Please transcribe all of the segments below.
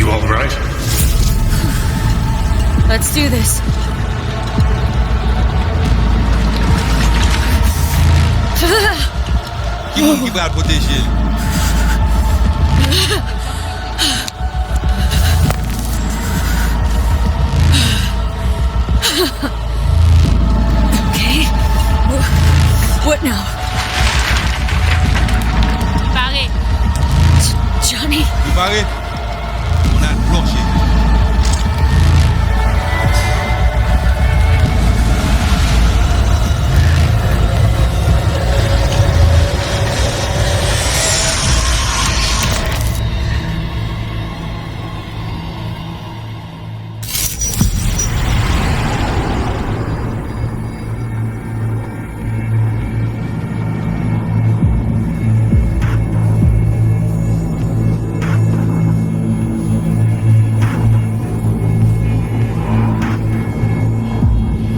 You all right? Let's do this. Give out what this is. Okay. What now? Barré. Johnny? You barré? On a planché.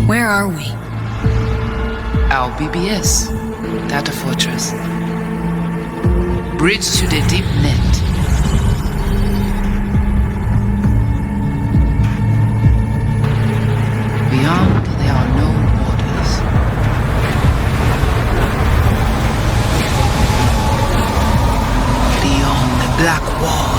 Where are we? Our BBS, Data Fortress. Bridge to the deep net. Beyond, there are no borders. Beyond the black wall.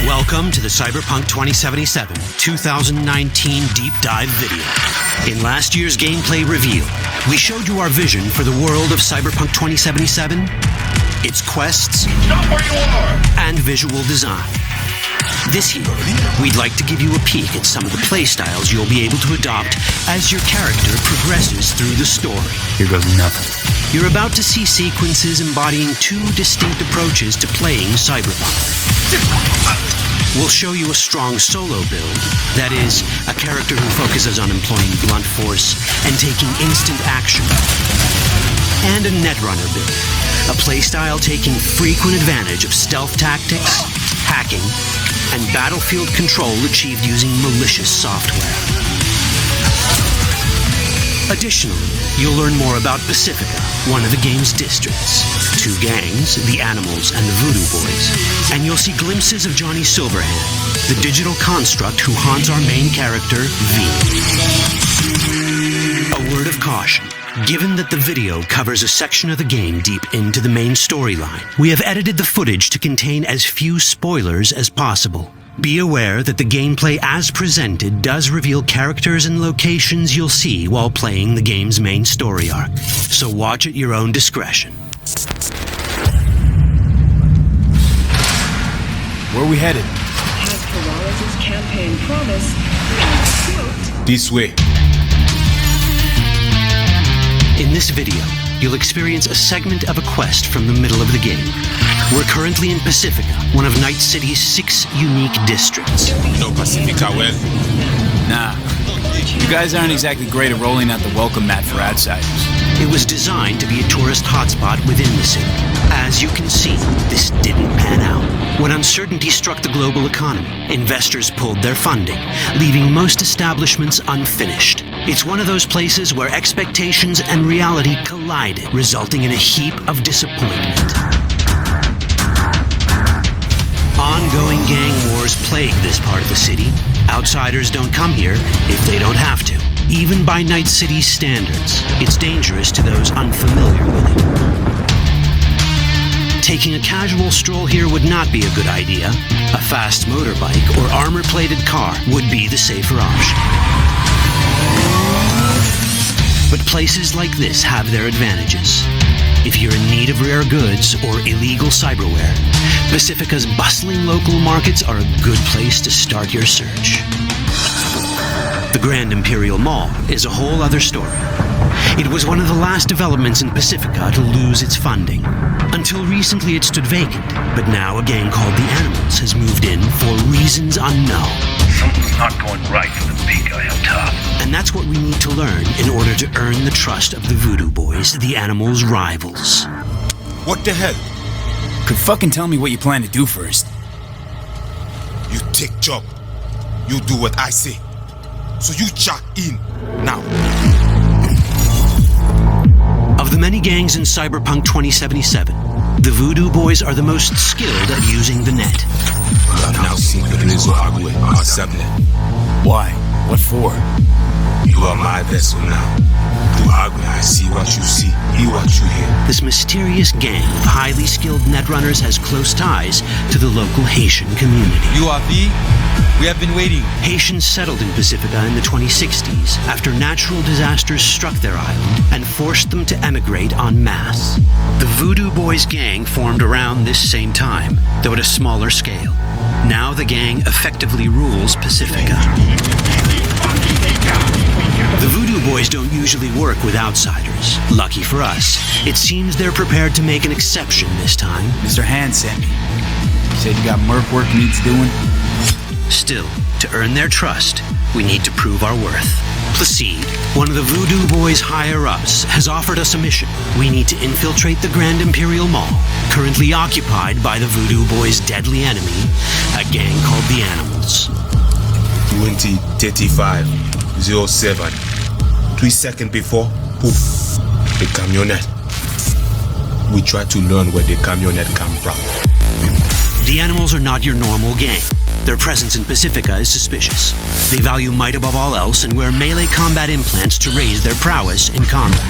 Welcome to the Cyberpunk 2077 2019 Deep Dive video. In last year's gameplay review, we showed you our vision for the world of Cyberpunk 2077, its quests, Stop where you are! and visual design. This year, we'd like to give you a peek at some of the playstyles you'll be able to adopt as your character progresses through the story. Here goes nothing. You're about to see sequences embodying two distinct approaches to playing Cyberpunk. We'll show you a strong solo build, that is, a character who focuses on employing blunt force and taking instant action. And a netrunner build, a playstyle taking frequent advantage of stealth tactics, hacking, and battlefield control achieved using malicious software. Additionally, you'll learn more about Pacifica, one of the game's districts, two gangs, the Animals and the Voodoo Boys, and you'll see glimpses of Johnny Silverhand, the digital construct who haunts our main character, V. A word of caution. Given that the video covers a section of the game deep into the main storyline, we have edited the footage to contain as few spoilers as possible. Be aware that the gameplay as presented does reveal characters and locations you'll see while playing the game's main story arc, so watch at your own discretion. Where are we headed? Has Peralez's campaign promise been This way. In this video, you'll experience a segment of a quest from the middle of the game. We're currently in Pacifica, one of Night-City's 6 unique districts. No Pacifica well. Nah. You guys aren't exactly great at rolling out the welcome mat for outsiders. It was designed to be a tourist hotspot within the city. As you can see, this didn't pan out. When uncertainty struck the global economy, investors pulled their funding, leaving most establishments unfinished. It's one of those places where expectations and reality collided, resulting in a heap of disappointment. Ongoing gang wars plague this part of the city. Outsiders don't come here if they don't have to. Even by Night-City's standards, it's dangerous to those unfamiliar with it. Taking a casual stroll here would not be a good idea. A fast motorbike or armor-plated car would be the safer option. But places like this have their advantages. If you're in need of rare goods or illegal cyberware, Pacifica's bustling local markets are a good place to start your search. The Grand Imperial Mall is a whole other story. It was one of the last developments in Pacifica to lose its funding. Until recently it stood vacant, but now a gang called the Animals has moved in for reasons unknown. Something's not going right for the big guy up top. And that's what we need to learn in order to earn the trust of the Voodoo Boys, the Animals' rivals. What the hell? Could fucking tell me what you plan to do first. You take job. You do what I say. So you jack in now. Of the many gangs in Cyberpunk 2077, the Voodoo Boys are the most skilled at using the net. Now sincronizo agua, accept it. Why? What for? You are my vessel now. Through agua, I see what you see, hear what you hear. This mysterious gang of highly skilled netrunners has close ties to the local Haitian community. You are V. We have been waiting. Haitians settled in Pacifica in the 2060s after natural disasters struck their island and forced them to emigrate en masse. The Voodoo Boys gang formed around this same time, though at a smaller scale. Now the gang effectively rules Pacifica. The Voodoo Boys don't usually work with outsiders. Lucky for us, it seems they're prepared to make an exception this time. Mr. Hand sent me. He said you got merc work needs doing. Still, to earn their trust, we need to prove our worth. Placide, one of the Voodoo Boys' higher-ups, has offered us a mission. We need to infiltrate the Grand Imperial Mall, currently occupied by the Voodoo Boys' deadly enemy, a gang called the Animals. 20:35:07. 3 seconds before, poof, the camionette. We try to learn where the camionette come from. The Animals are not your normal gang. Their presence in Pacifica is suspicious. They value might above all else and wear melee combat implants to raise their prowess in combat.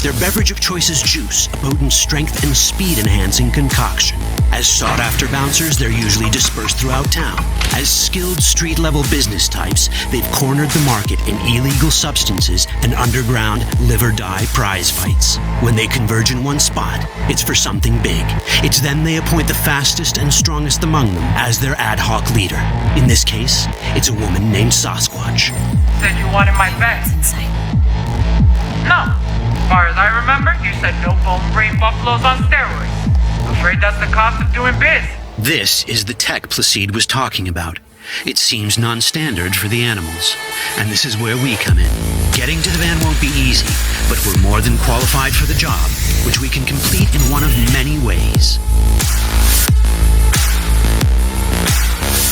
Their beverage of choice is juice, a potent strength and speed-enhancing concoction. As sought-after bouncers, they're usually dispersed throughout town. As skilled street-level business types, they've cornered the market in illegal substances and underground live-or-die prize fights. When they converge in one spot, it's for something big. It's then they appoint the fastest and strongest among them as their ad hoc leader. In this case, it's a woman named Sasquatch. Said you wanted my bed. Inside. No. As far as I remember, you said no bone-brain buffaloes on steroids. Afraid that's the cost of doing biz. This is the tech Placide was talking about. It seems non-standard for the Animals. And this is where we come in. Getting to the van won't be easy, but we're more than qualified for the job, which we can complete in one of many ways.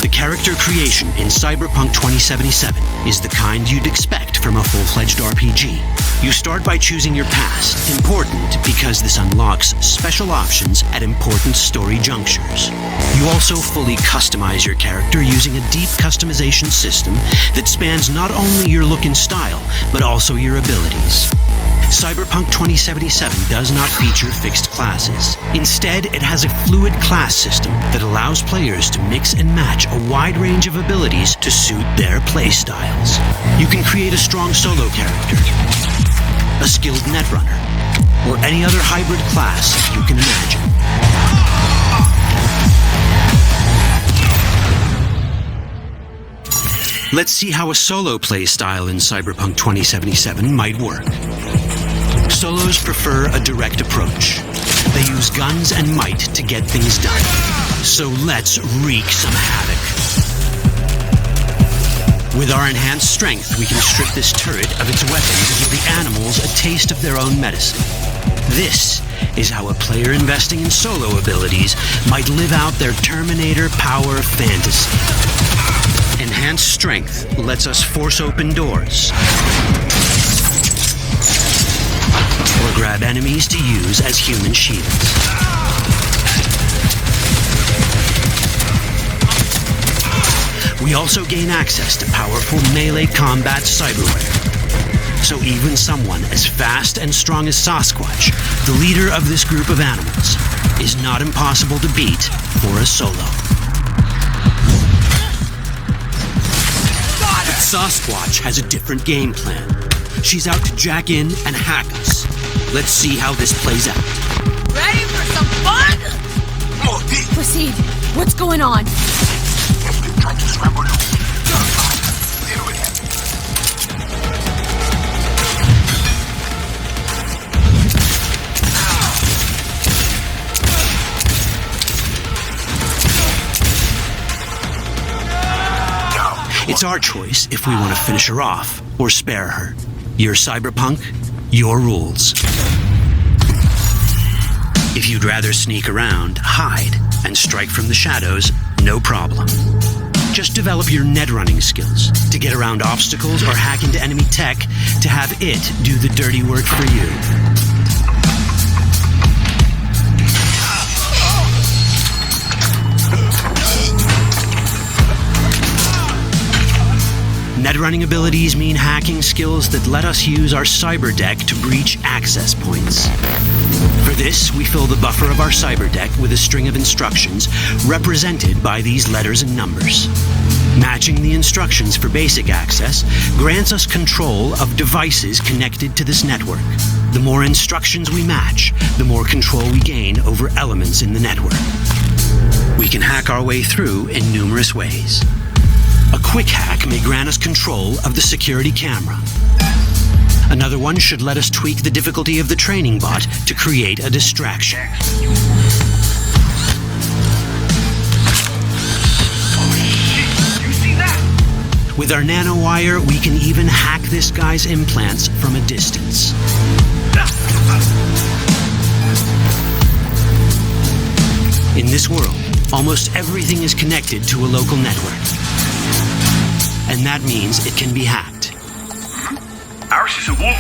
The character creation in Cyberpunk 2077 is the kind you'd expect from a full-fledged RPG. You start by choosing your past, important because this unlocks special options at important story junctures. You also fully customize your character using a deep customization system that spans not only your look and style, but also your abilities. Cyberpunk 2077 does not feature fixed classes. Instead, it has a fluid class system that allows players to mix and match a wide range of abilities to suit their playstyles. You can create a strong solo character, a skilled netrunner, or any other hybrid class you can imagine. Let's see how a solo playstyle in Cyberpunk 2077 might work. Solos prefer a direct approach. They use guns and might to get things done. So let's wreak some havoc. With our enhanced strength, we can strip this turret of its weapons and give the Animals a taste of their own medicine. This is how a player investing in solo abilities might live out their Terminator power fantasy. Enhanced strength lets us force open doors, or grab enemies to use as human shields. We also gain access to powerful melee combat cyberware. So even someone as fast and strong as Sasquatch, the leader of this group of animals, is not impossible to beat for a solo. But Sasquatch has a different game plan. She's out to jack in and hack us. Let's see how this plays out. Ready for some fun? Proceed. What's going on? It's our choice if we want to finish her off or spare her. You're Cyberpunk, your rules. If you'd rather sneak around, hide, and strike from the shadows, no problem. Just develop your net running skills to get around obstacles or hack into enemy tech to have it do the dirty work for you. Netrunning abilities mean hacking skills that let us use our cyber deck to breach access points. For this, we fill the buffer of our cyber deck with a string of instructions represented by these letters and numbers. Matching the instructions for basic access grants us control of devices connected to this network. The more instructions we match, the more control we gain over elements in the network. We can hack our way through in numerous ways. A quick hack may grant us control of the security camera. Another one should let us tweak the difficulty of the training bot to create a distraction. You see that? With our nanowire, we can even hack this guy's implants from a distance. In this world, almost everything is connected to a local network. And that means it can be hacked. Ours is a wolf.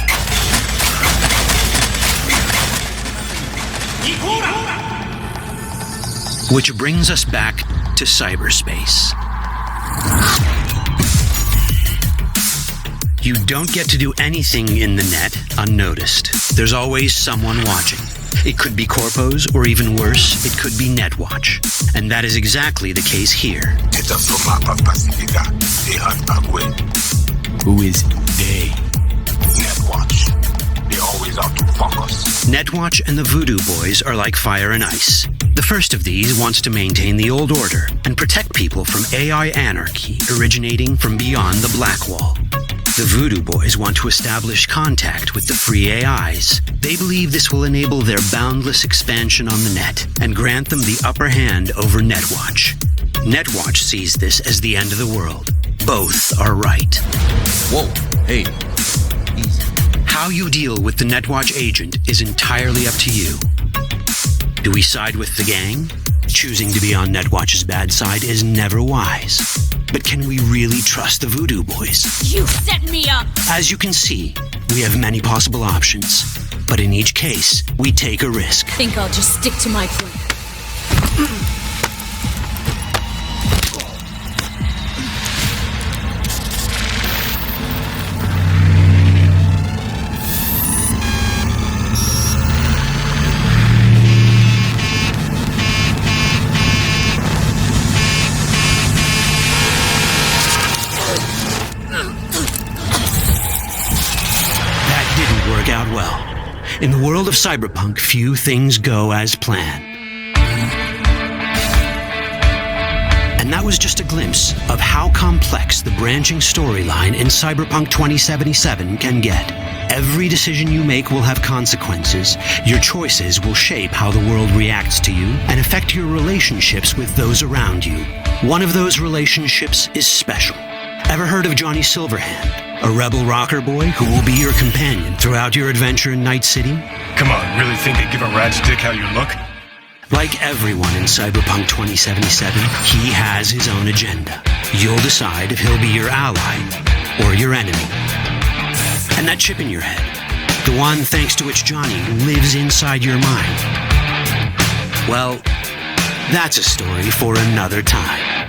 Which brings us back to cyberspace. You don't get to do anything in the net unnoticed. There's always someone watching. It could be corpos, or even worse, it could be Netwatch. And that is exactly the case here. Who is they? Netwatch. They always out to fuck us. Netwatch and the Voodoo Boys are like fire and ice. The first of these wants to maintain the old order and protect people from AI anarchy originating from beyond the Black Wall. The Voodoo Boys want to establish contact with the free AIs. They believe this will enable their boundless expansion on the net and grant them the upper hand over Netwatch. Netwatch sees this as the end of the world. Both are right. Whoa, hey, easy. How you deal with the Netwatch agent is entirely up to you. Do we side with the gang? Choosing to be on Netwatch's bad side is never wise. But can we really trust the Voodoo Boys? You set me up! As you can see, we have many possible options. But in each case, we take a risk. Think I'll just stick to my plan. In the world of cyberpunk, few things go as planned. And that was just a glimpse of how complex the branching storyline in Cyberpunk 2077 can get. Every decision you make will have consequences. Your choices will shape how the world reacts to you and affect your relationships with those around you. One of those relationships is special. Ever heard of Johnny Silverhand? A rebel rocker boy who will be your companion throughout your adventure in Night-City? Come on, really think they give a rat's dick how you look? Like everyone in Cyberpunk 2077, he has his own agenda. You'll decide if he'll be your ally or your enemy. And that chip in your head, the one thanks to which Johnny lives inside your mind, well, that's a story for another time.